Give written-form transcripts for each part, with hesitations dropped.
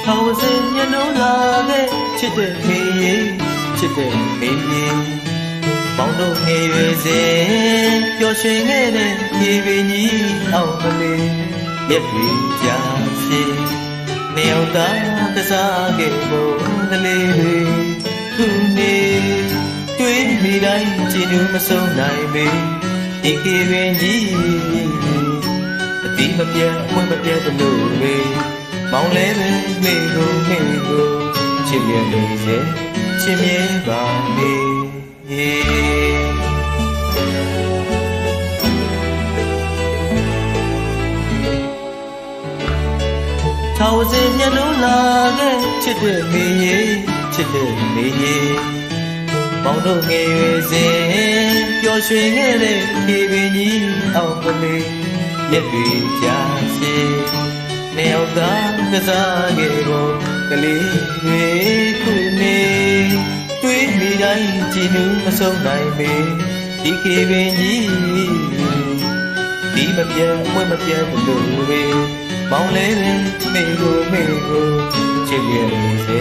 ထောင်စင်ညနိုးလာတဲ့ချစ်တဲ့မေးချစ်တဲ့မေးမောင်တို့ငယ်ရွယ်စဉ်ပျော်ရွှင်ခဲ့တဲ့ရေပင်ကြီးအောင်မလေးရက်တွေကြာရှည်နေအောင်သာကစားခဲ့ဖို့ကလေးတွေခုနေတွေးမိတိုင်းကြည်နူးမဆုံးနိုင်ပေဒီကေပင်ကြီးအတိမပြတ်ဝတ်မပြတ်လို့ပဲမောင်လဲပဲမေကိုချစ်မြဲနေစေချစ်မြဲပါမေထောင်စင်ညနိုးလာခဲ့ချစ်တဲ့မေချစ်တဲ့မေမောင်တို့ငယ်ရွယ်စဉ်ပျော်ရွှင်ခဲ့တဲ့ခေပင်ကြီးအောင်ကလေးရက်တွေကြာရှည်နေအောင်သာကစားခဲ့ဖို့ကလေးတွေခုနေတွေးမိတိုင်းကြည်နူးမဆုံးနိုင်ပေဒီခေပင်ကြီးဒီမပြတ်ဝတ်မပြတ်လို့ပဲမောင်လေးမေကိုချစ်မြဲစေ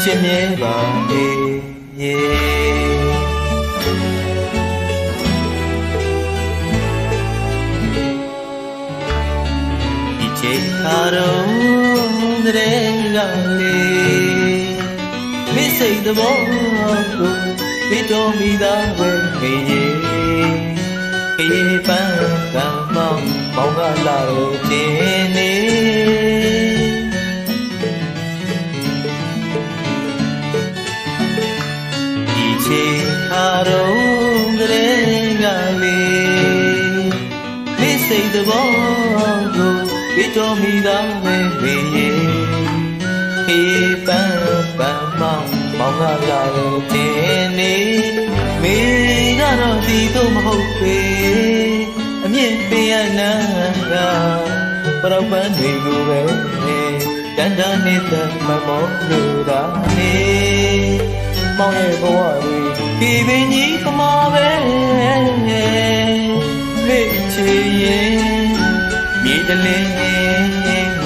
ချစ်မြဲပါမေဒီချိန်ခါတော့တဲ့ကလေးမစ်စိတ်သဘောကိုပြီးတော်မိသားပဲမေခေပန်းကမောင်ကလာလို့ခြင်းနေဒီချိန်ခါတော့တဲ့ကလေးမိစိတ်သဘောကိုပြီးတော်မိသားပဲခေပန်းမောင်ကလာလို့ခြင်းနေမိကတော့ဒီတော့မဟုတ်ပေအမြင့်ပင်ရနာကပရောပန်းတွေကိုပဲတန်တန်နေတဲ့မမောလို့တာနေမောင်ရဲ့ဘဝတွေဒီပင်ကြီးကမာပဲမေ့ချေရင်မြေတလင်း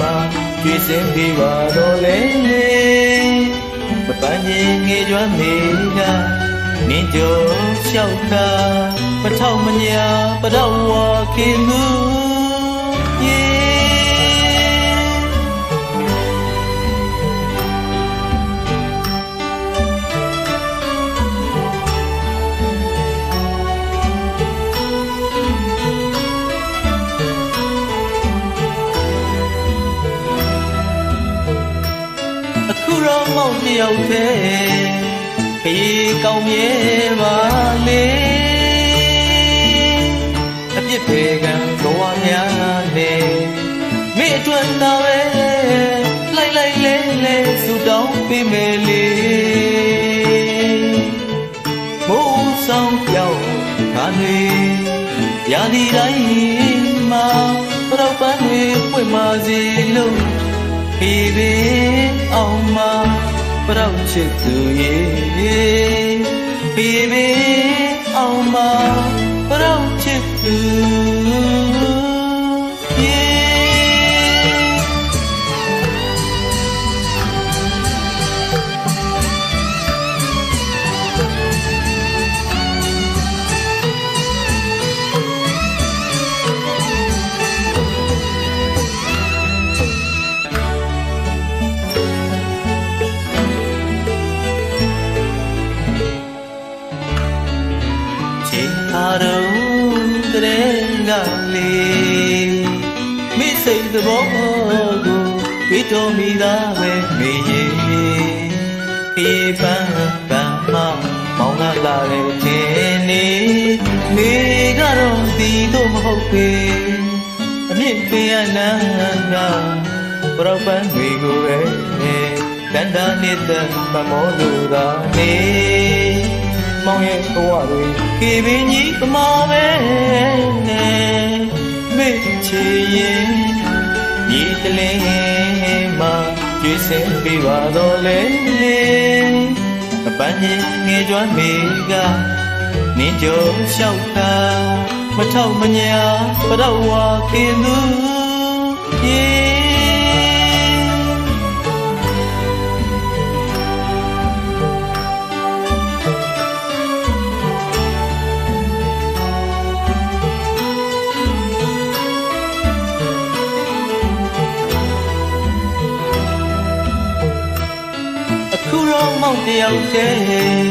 မှာကျွေးစင်ပြီးပါတော့လေမပန်းရင်ငယ်ကျွမ်းမေကမင်းကြောလျှောက်တာမထောက်မညာပတော့ဝါခင်သူအခုတော့မောင်တယောက်တည်းခေကောင်းမြဲပါလေအပြစ်ပေကံဘဝများနဲ့မိအတွက်သာပဲလိုက်လဲစုတောင်းပေးမယ်လေမိုးဆောင်ပြောင်းခါတွေရာဒီတိုင်းမှာပရောပန်းတွေပွင့်ပါစေလို့ဖေးပေအောင်မှာပရောချစ်သူရဲ့ဖေးပေအောင်မှာပရောချစ်သူအားလုံးတဲ့ကလေးမိစိတ်သဘောကိုပြီးတော်မိသားပဲမေရေခေပန်းမောင်ကလာတဲ့ခြင်းနေမိကတော့ဒီတော့မဟုတ်ပေအမြင့်ပင်ရနာကပရောပန်းတွေကိုပဲတန်တာနေတဲ့မမောလို့သာနေမောင်ရဲ့ဘဝတွေခေပင်ကြီးကမာပဲမေ့ချေရင်ညီတလင်းမှာကျွေးစင်ပေးပါတော့လေအပန်းကြီးငယ်ကျွမ်းမေကနင်းကြုံလျှောက်တာမထောက်မညာပတော့ဝါခင်သူ တော့မောင်တယောက်တည်း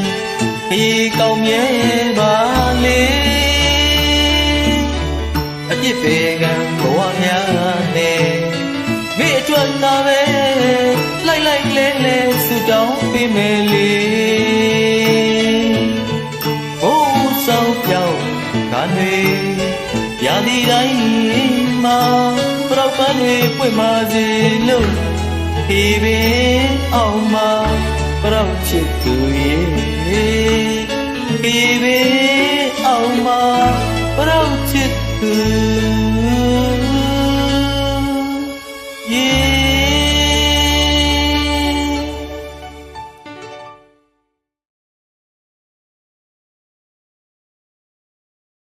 ခေကောင်းမြဲပါလေအပြစ်ပေကံဘဝများနဲ့မိအတွက်သာပဲလိုက်လဲလဲဆူတောင်းပေးမယ်လေဘိုးဆောင်ပြောင်းကနေရာဒီတိုင်းမှာပရောက်ပန်းတွေပွင့်ပါစေလို့ဒီပင်အောင်မှာပရောက်ချစ်သူရဲ့ဒီပင်အောင်မှာပရောက်ချစ်သူရဲ့